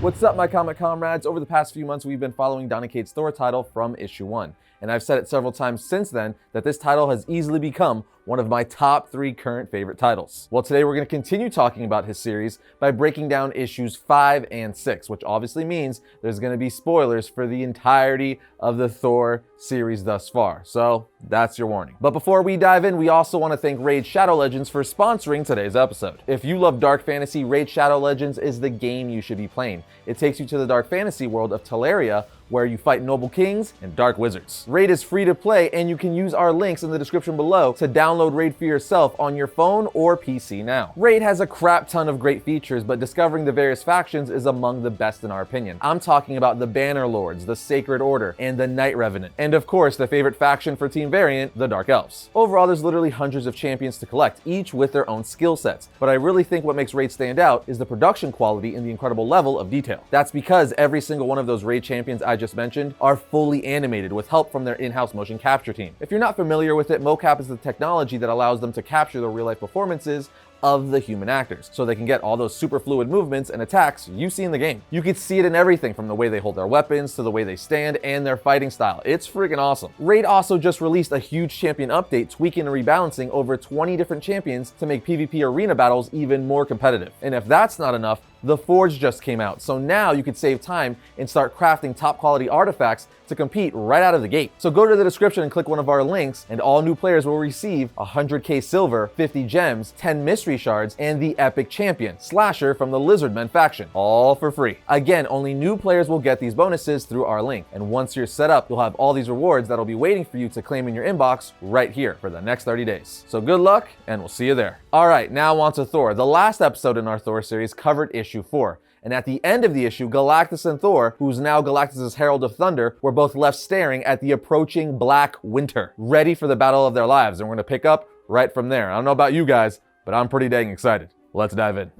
What's up, my comic comrades? Over the past few months, we've been following Donny Cates THOR title from issue 1. And I've said it several times since then that this title has easily become one of my top 3 current favorite titles. Well, today we're going to continue talking about his series by breaking down issues 5 and 6, which obviously means there's going to be spoilers for the entirety of the Thor series thus far. So that's your warning. But before we dive in, we also want to thank Raid Shadow Legends for sponsoring today's episode. If you love dark fantasy, Raid Shadow Legends is the game you should be playing. It takes you to the dark fantasy world of Teleria, where you fight noble kings and dark wizards. Raid is free to play, and you can use our links in the description below to download Raid for yourself on your phone or PC now. Raid has a crap ton of great features, but discovering the various factions is among the best in our opinion. I'm talking about the Banner Lords, the Sacred Order, and the Night Revenant. And of course, the favorite faction for Team Variant, the Dark Elves. Overall, there's literally hundreds of champions to collect, each with their own skill sets. But I really think what makes Raid stand out is the production quality and the incredible level of detail. That's because every single one of those Raid champions I just mentioned are fully animated with help from their in-house motion capture team. If you're not familiar with it, mocap is the technology that allows them to capture the real-life performances of the human actors, so they can get all those super fluid movements and attacks you see in the game. You can see it in everything from the way they hold their weapons to the way they stand and their fighting style. It's freaking awesome. Raid also just released a huge champion update, tweaking and rebalancing over 20 different champions to make PvP arena battles even more competitive. And if that's not enough, the Forge just came out, so now you can save time and start crafting top quality artifacts to compete right out of the gate. So go to the description and click one of our links, and all new players will receive 100k silver, 50 gems, 10 mystery shards, and the epic champion, Slasher from the Lizardmen faction, all for free. Again, only new players will get these bonuses through our link, and once you're set up, you'll have all these rewards that'll be waiting for you to claim in your inbox right here for the next 30 days. So good luck, and we'll see you there. Alright, now on to Thor. The last episode in our Thor series covered issue 4. And at the end of the issue, Galactus and Thor, who's now Galactus' Herald of Thunder, were both left staring at the approaching Black Winter, ready for the battle of their lives. And we're going to pick up right from there. I don't know about you guys, but I'm pretty dang excited. Let's dive in.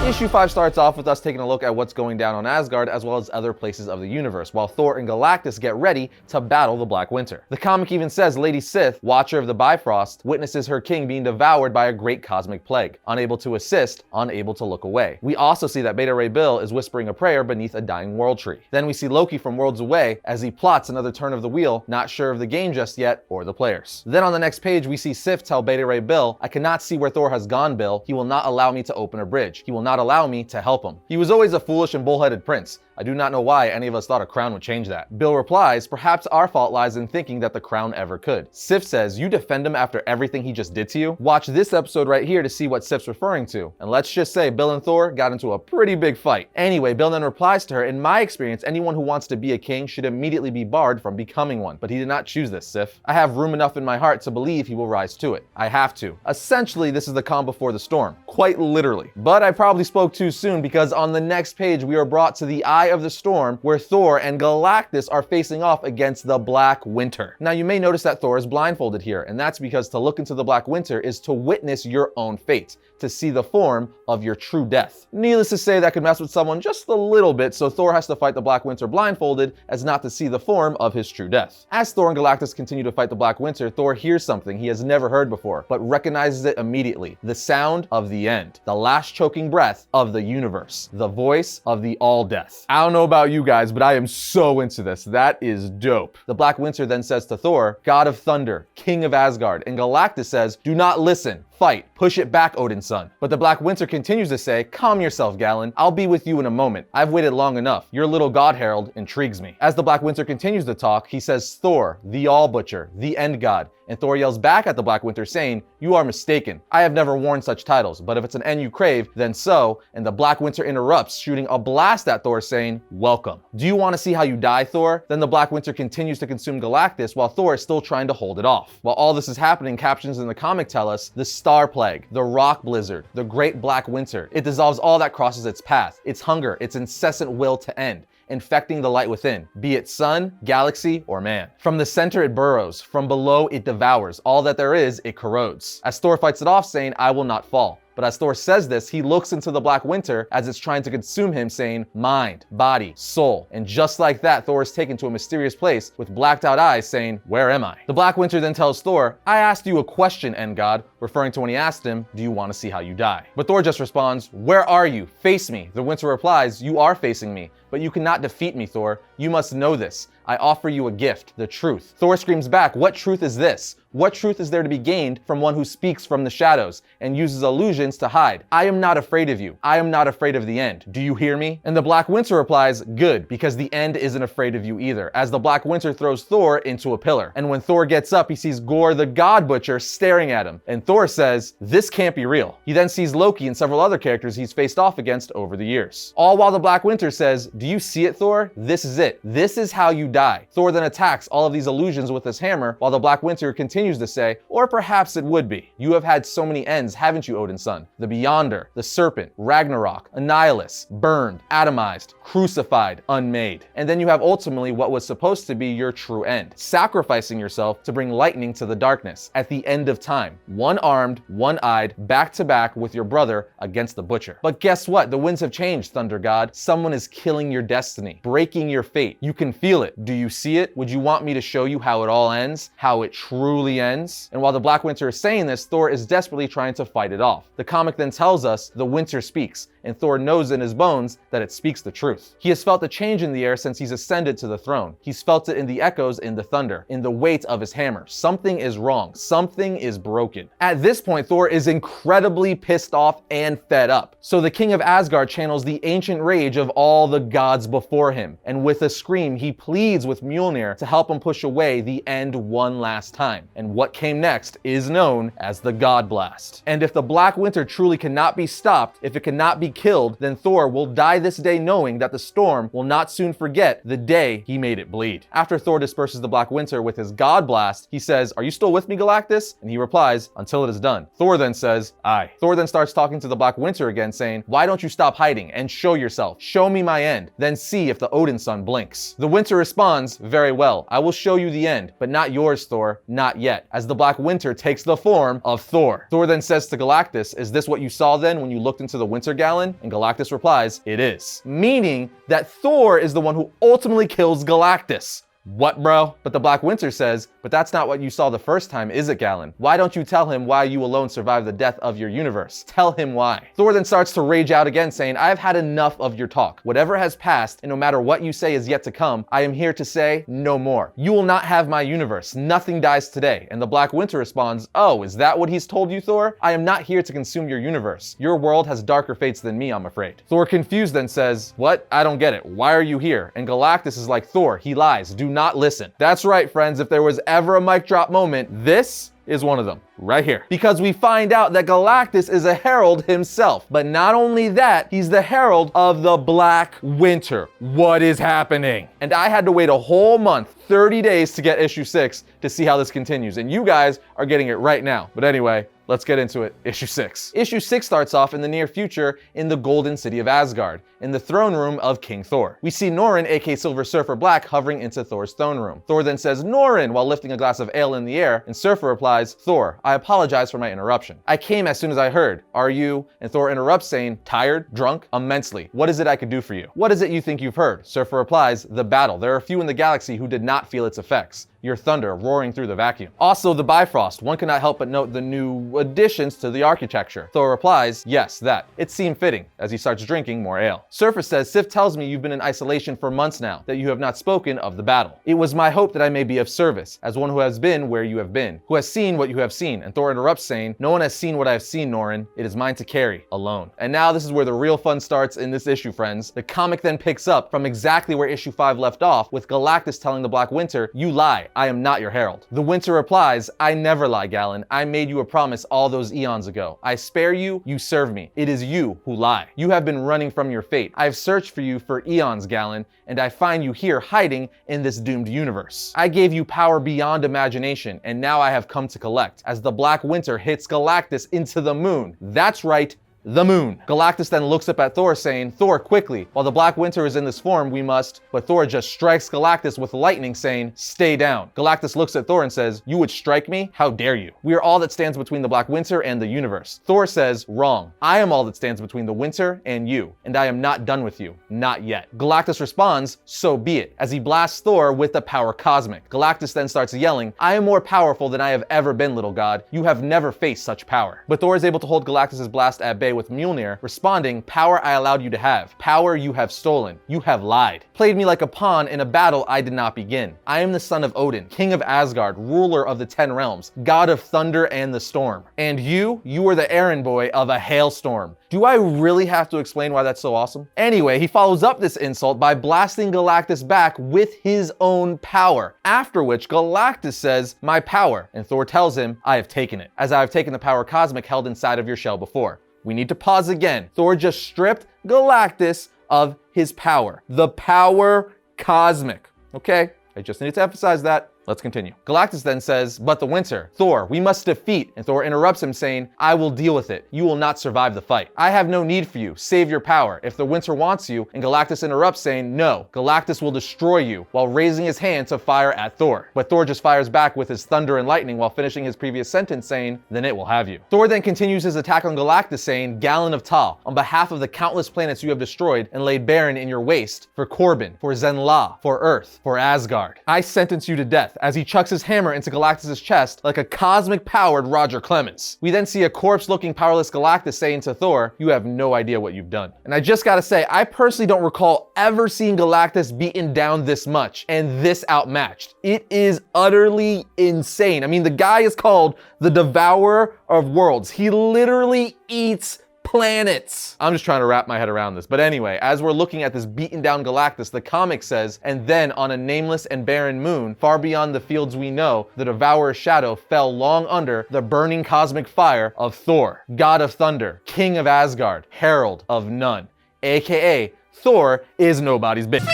Issue 5 starts off with us taking a look at what's going down on Asgard as well as other places of the universe, while Thor and Galactus get ready to battle the Black Winter. The comic even says Lady Sif, Watcher of the Bifrost, witnesses her king being devoured by a great cosmic plague, unable to assist, unable to look away. We also see that Beta Ray Bill is whispering a prayer beneath a dying world tree. Then we see Loki from worlds away as he plots another turn of the wheel, not sure of the game just yet or the players. Then on the next page we see Sif tell Beta Ray Bill, "I cannot see where Thor has gone, Bill. He will not allow me to open a bridge. He will not allow me to help him. He was always a foolish and bullheaded prince. I do not know why any of us thought a crown would change that." Bill replies, "Perhaps our fault lies in thinking that the crown ever could." Sif says, "You defend him after everything he just did to you?" Watch this episode right here to see what Sif's referring to. And let's just say Bill and Thor got into a pretty big fight. Anyway, Bill then replies to her, "In my experience, anyone who wants to be a king should immediately be barred from becoming one. But he did not choose this, Sif. I have room enough in my heart to believe he will rise to it. I have to." Essentially, this is the calm before the storm. Quite literally. But I probably spoke too soon, because on the next page we are brought to the Eye of the Storm, where Thor and Galactus are facing off against the Black Winter. Now you may notice that Thor is blindfolded here, and that's because to look into the Black Winter is to witness your own fate, to see the form of your true death. Needless to say, that could mess with someone just a little bit, so Thor has to fight the Black Winter blindfolded as not to see the form of his true death. As Thor and Galactus continue to fight the Black Winter, Thor hears something he has never heard before, but recognizes it immediately. The sound of the end. The last choking breath of the universe. The voice of the All-Death. I don't know about you guys, but I am so into this. That is dope. The Black Winter then says to Thor, "God of Thunder, King of Asgard," and Galactus says, "Do not listen. Fight. Push it back, Odin's son." But the Black Winter continues to say, "Calm yourself, Galen. I'll be with you in a moment. I've waited long enough. Your little god herald intrigues me." As the Black Winter continues to talk, he says, "Thor, the All Butcher, the End God." And Thor yells back at the Black Winter saying, "You are mistaken. I have never worn such titles, but if it's an end you crave, then so." And the Black Winter interrupts, shooting a blast at Thor saying, "Welcome." Do you want to see how you die, Thor? Then the Black Winter continues to consume Galactus while Thor is still trying to hold it off. While all this is happening, captions in the comic tell us the Star Plague, the Rock Blizzard, the Great Black Winter. It dissolves all that crosses its path, its hunger, its incessant will to end, infecting the light within, be it sun, galaxy, or man. From the center it burrows, from below it devours, all that there is it corrodes. As Thor fights it off saying, "I will not fall." But as Thor says this, he looks into the Black Winter as it's trying to consume him, saying, mind, body, soul. And just like that, Thor is taken to a mysterious place with blacked out eyes saying, where am I? The Black Winter then tells Thor, I asked you a question, end god, referring to when he asked him, do you want to see how you die? But Thor just responds, where are you? Face me. The Winter replies, you are facing me, but you cannot defeat me, Thor. You must know this. I offer you a gift, the truth. Thor screams back, what truth is this? What truth is there to be gained from one who speaks from the shadows and uses illusions to hide? I am not afraid of you. I am not afraid of the end. Do you hear me? And the Black Winter replies, good, because the end isn't afraid of you either, as the Black Winter throws Thor into a pillar. And when Thor gets up, he sees Gorr the God Butcher staring at him. And Thor says, this can't be real. He then sees Loki and several other characters he's faced off against over the years. All while the Black Winter says, do you see it, Thor? This is it. This is how you die. Thor then attacks all of these illusions with his hammer, while the Black Winter continues to say, or perhaps it would be. You have had so many ends, haven't you, Odin's son? The Beyonder, the Serpent, Ragnarok, Annihilus, burned, atomized, crucified, unmade. And then you have ultimately what was supposed to be your true end, sacrificing yourself to bring lightning to the darkness at the end of time, one-armed, one-eyed, back-to-back with your brother against the Butcher. But guess what? The winds have changed, Thunder God. Someone is killing your destiny, breaking your fate. You can feel it. Do you see it? Would you want me to show you how it all ends? How it truly ends? And while the Black Winter is saying this, Thor is desperately trying to fight it off. The comic then tells us the Winter speaks, and Thor knows in his bones that it speaks the truth. He has felt the change in the air since he's ascended to the throne. He's felt it in the echoes, in the thunder, in the weight of his hammer. Something is wrong. Something is broken. At this point, Thor is incredibly pissed off and fed up. So the king of Asgard channels the ancient rage of all the gods before him, and with a scream, he pleads with Mjolnir to help him push away the end one last time. And what came next is known as the God Blast. And if the Black Winter truly cannot be stopped, if it cannot be killed, then Thor will die this day knowing that the storm will not soon forget the day he made it bleed. After Thor disperses the Black Winter with his God Blast, he says, are you still with me, Galactus? And he replies, until it is done. Thor then says, aye. Thor then starts talking to the Black Winter again, saying, why don't you stop hiding and show yourself? Show me my end, then see if the Odin son blinks. The Winter responds, very well, I will show you the end, but not yours, Thor, not yet, as the Black Winter takes the form of Thor. Thor then says to Galactus, is this what you saw then when you looked into the Winter Gallon? And Galactus replies, it is. Meaning that Thor is the one who ultimately kills Galactus. What, bro? But the Black Winter says, but that's not what you saw the first time, is it, Galen? Why don't you tell him why you alone survived the death of your universe? Tell him why. Thor then starts to rage out again, saying, I have had enough of your talk. Whatever has passed, and no matter what you say is yet to come, I am here to say no more. You will not have my universe. Nothing dies today. And the Black Winter responds, oh, is that what he's told you, Thor? I am not here to consume your universe. Your world has darker fates than me, I'm afraid. Thor, confused, then says, what? I don't get it. Why are you here? And Galactus is like, Thor, he lies. Do not listen. That's right, friends. If there was ever a mic drop moment, this is one of them right here. Because we find out that Galactus is a herald himself. But not only that, he's the herald of the Black Winter. What is happening? And I had to wait a whole month, 30 days to get issue 6 to see how this continues. And you guys are getting it right now. But anyway, let's get into it. Issue 6. Issue 6 starts off in the near future in the golden city of Asgard, in the throne room of King Thor. We see Norrin, aka Silver Surfer Black, hovering into Thor's throne room. Thor then says, Norrin, while lifting a glass of ale in the air, and Surfer replies, Thor, I apologize for my interruption. I came as soon as I heard. Are you? And Thor interrupts, saying, tired? Drunk? Immensely. What is it I could do for you? What is it you think you've heard? Surfer replies, the battle. There are few in the galaxy who did not feel its effects. Your thunder roaring through the vacuum. Also, the Bifrost. One cannot help but note the new additions to the architecture. Thor replies, yes, that. It seemed fitting, as he starts drinking more ale. Surfer says, Sif tells me you've been in isolation for months now, that you have not spoken of the battle. It was my hope that I may be of service, as one who has been where you have been, who has seen what you have seen. And Thor interrupts, saying, no one has seen what I have seen, Norrin. It is mine to carry, alone. And now this is where the real fun starts in this issue, friends. The comic then picks up from exactly where issue 5 left off, with Galactus telling the Black Winter, you lie. I am not your herald. The Winter replies, I never lie, Galen. I made you a promise all those eons ago. I spare you, you serve me. It is you who lie. You have been running from your fate. I have searched for you for eons, Galen, and I find you here hiding in this doomed universe. I gave you power beyond imagination, and now I have come to collect, as the Black Winter hits Galactus into the moon. That's right, the moon. Galactus then looks up at Thor saying, Thor, quickly, while the Black Winter is in this form, we must, but Thor just strikes Galactus with lightning saying, stay down. Galactus looks at Thor and says, you would strike me? How dare you? We are all that stands between the Black Winter and the universe. Thor says, wrong. I am all that stands between the winter and you, and I am not done with you. Not yet. Galactus responds, so be it, as he blasts Thor with the power cosmic. Galactus then starts yelling, I am more powerful than I have ever been, little god. You have never faced such power. But Thor is able to hold Galactus' blast at bay with Mjolnir, responding, power I allowed you to have. Power you have stolen. You have lied. Played me like a pawn in a battle I did not begin. I am the son of Odin, king of Asgard, ruler of the 10 realms, god of thunder and the storm. And you are the errand boy of a hailstorm. Do I really have to explain why that's so awesome? Anyway, he follows up this insult by blasting Galactus back with his own power, after which Galactus says, my power, and Thor tells him, I have taken it, as I have taken the power cosmic held inside of your shell before. We need to pause again. Thor just stripped Galactus of his power, the power cosmic. Okay, I just need to emphasize that. Let's continue. Galactus then says, but the winter, Thor, we must defeat, and Thor interrupts him saying, I will deal with it. You will not survive the fight. I have no need for you. Save your power. If the winter wants you, and Galactus interrupts saying, no, Galactus will destroy you, while raising his hand to fire at Thor. But Thor just fires back with his thunder and lightning while finishing his previous sentence saying, then it will have you. Thor then continues his attack on Galactus saying, Gallon of Tal, on behalf of the countless planets you have destroyed and laid barren in your waste, for Corbin, for Zenla, for Earth, for Asgard. I sentence you to death, as he chucks his hammer into Galactus' chest like a cosmic-powered Roger Clemens. We then see a corpse-looking powerless Galactus saying to Thor, you have no idea what you've done. And I just gotta say, I personally don't recall ever seeing Galactus beaten down this much and this outmatched. It is utterly insane. I mean, the guy is called the Devourer of Worlds. He literally eats planets. I'm just trying to wrap my head around this. But anyway, as we're looking at this beaten down Galactus, the comic says, and then on a nameless and barren moon, far beyond the fields we know, the Devourer's shadow fell long under the burning cosmic fire of Thor, god of thunder, king of Asgard, herald of none, aka Thor is nobody's bitch.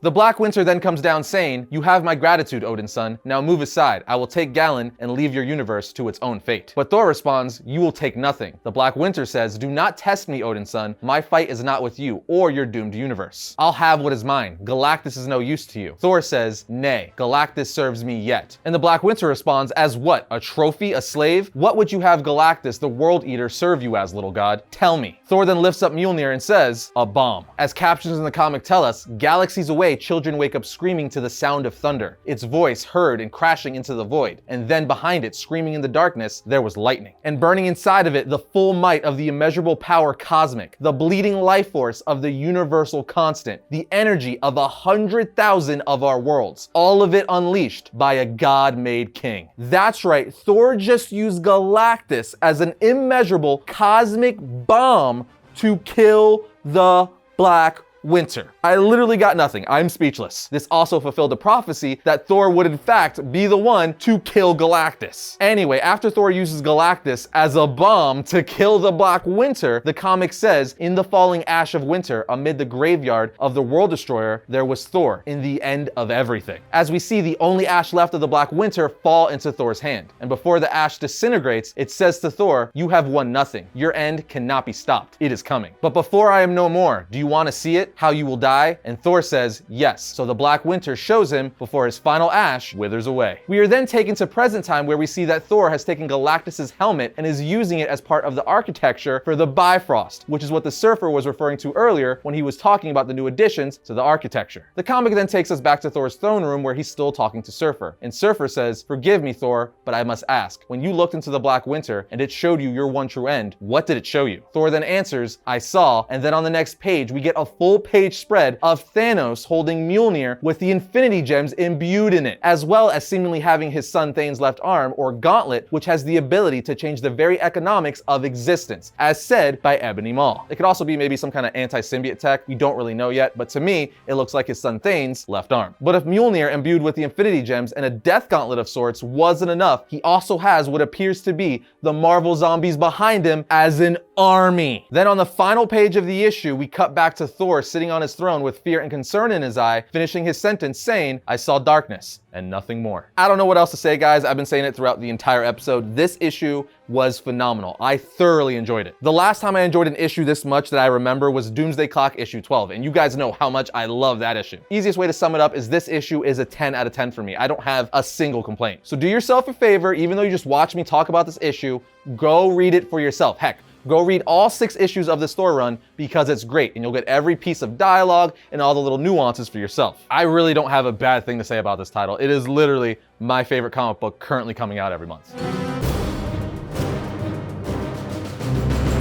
The Black Winter then comes down saying, you have my gratitude, Odin's son. Now move aside. I will take Galen and leave your universe to its own fate. But Thor responds, you will take nothing. The Black Winter says, do not test me, Odin's son. My fight is not with you or your doomed universe. I'll have what is mine. Galactus is no use to you. Thor says, nay, Galactus serves me yet. And the Black Winter responds, as what? A trophy? A slave? What would you have Galactus, the World Eater, serve you as, little god? Tell me. Thor then lifts up Mjolnir and says, a bomb. As captions in the comic tell us, galaxies away, children wake up screaming to the sound of thunder, its voice heard and crashing into the void, and then behind it, screaming in the darkness, there was lightning, and burning inside of it the full might of the immeasurable power cosmic, the bleeding life force of the universal constant, the energy of 100,000 of our worlds, all of it unleashed by a god-made king. That's right, Thor just used Galactus as an immeasurable cosmic bomb to kill the Black Winter. I literally got nothing. I'm speechless. This also fulfilled a prophecy that Thor would in fact be the one to kill Galactus. Anyway, after Thor uses Galactus as a bomb to kill the Black Winter, the comic says, in the falling ash of winter, amid the graveyard of the World Destroyer, there was Thor in the end of everything. As we see the only ash left of the Black Winter fall into Thor's hand. And before the ash disintegrates, it says to Thor, you have won nothing. Your end cannot be stopped. It is coming. But before I am no more, do you want to see it? How you will die? And Thor says, yes. So the Black Winter shows him before his final ash withers away. We are then taken to present time where we see that Thor has taken Galactus's helmet and is using it as part of the architecture for the Bifrost, which is what the Surfer was referring to earlier when he was talking about the new additions to the architecture. The comic then takes us back to Thor's throne room where he's still talking to Surfer. And Surfer says, forgive me, Thor, but I must ask, when you looked into the Black Winter and it showed you your one true end, what did it show you? Thor then answers, I saw, and then on the next page we get a full page spread of Thanos holding Mjolnir with the Infinity Gems imbued in it, as well as seemingly having his son Thane's left arm, or gauntlet, which has the ability to change the very economics of existence, as said by Ebony Maw. It could also be maybe some kind of anti-symbiote tech, we don't really know yet, but to me, it looks like his son Thane's left arm. But if Mjolnir imbued with the Infinity Gems and a death gauntlet of sorts wasn't enough, he also has what appears to be the Marvel zombies behind him as an army. Then on the final page of the issue, we cut back to Thor sitting on his throne with fear and concern in his eye, finishing his sentence saying, "I saw darkness and nothing more." I don't know what else to say, guys. I've been saying it throughout the entire episode. This issue was phenomenal. I thoroughly enjoyed it. The last time I enjoyed an issue this much that I remember was Doomsday Clock issue 12, and you guys know how much I love that issue. Easiest way to sum it up is this issue is a 10 out of 10 for me. I don't have a single complaint. So do yourself a favor, even though you just watch me talk about this issue, go read it for yourself. Heck, go read all 6 issues of this Thor run because it's great and you'll get every piece of dialogue and all the little nuances for yourself. I really don't have a bad thing to say about this title. It is literally my favorite comic book currently coming out every month.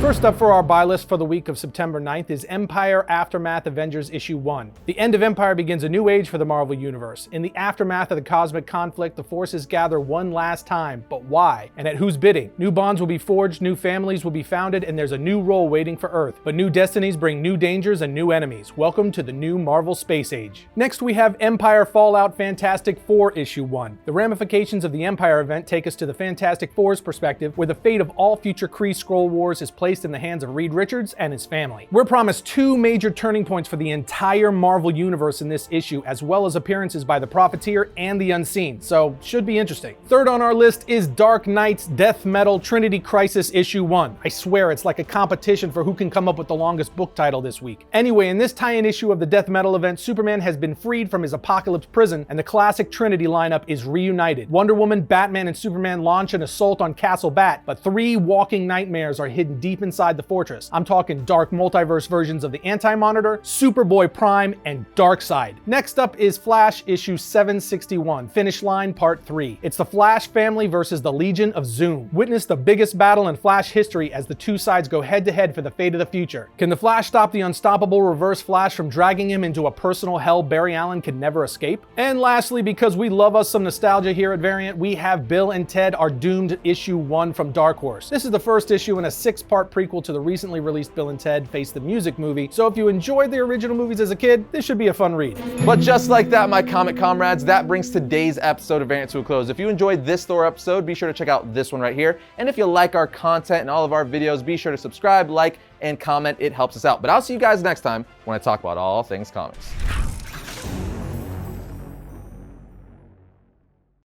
First up for our buy list for the week of September 9th is Empire Aftermath Avengers Issue 1. The end of Empire begins a new age for the Marvel Universe. In the aftermath of the cosmic conflict, the forces gather one last time, but why? And at whose bidding? New bonds will be forged, new families will be founded, and there's a new role waiting for Earth. But new destinies bring new dangers and new enemies. Welcome to the new Marvel Space Age. Next we have Empire Fallout Fantastic Four Issue 1. The ramifications of the Empire event take us to the Fantastic Four's perspective, where the fate of all future Kree Skrull Wars is placed in the hands of Reed Richards and his family. We're promised 2 major turning points for the entire Marvel Universe in this issue, as well as appearances by the Profiteer and the Unseen, so should be interesting. Third on our list is Dark Knight's Death Metal Trinity Crisis Issue 1. I swear it's like a competition for who can come up with the longest book title this week. Anyway, in this tie-in issue of the Death Metal event, Superman has been freed from his Apocalypse prison and the classic Trinity lineup is reunited. Wonder Woman, Batman, and Superman launch an assault on Castle Bat, but 3 walking nightmares are hidden deep inside the fortress. I'm talking dark multiverse versions of the Anti-Monitor, Superboy Prime, and Darkseid. Next up is Flash issue 761, Finish Line Part 3. It's the Flash family versus the Legion of Zoom. Witness the biggest battle in Flash history as the 2 sides go head to head for the fate of the future. Can the Flash stop the unstoppable Reverse Flash from dragging him into a personal hell Barry Allen can never escape? And lastly, because we love us some nostalgia here at Variant, we have Bill and Ted Are Doomed issue 1 from Dark Horse. This is the first issue in a 6-part prequel to the recently released Bill and Ted Face the Music movie, so if you enjoyed the original movies as a kid, this should be a fun read. But just like that, my comic comrades, that brings today's episode of Variant to a close. If you enjoyed this Thor episode, be sure to check out this one right here. And if you like our content and all of our videos, be sure to subscribe, like, and comment. It helps us out. But I'll see you guys next time when I talk about all things comics.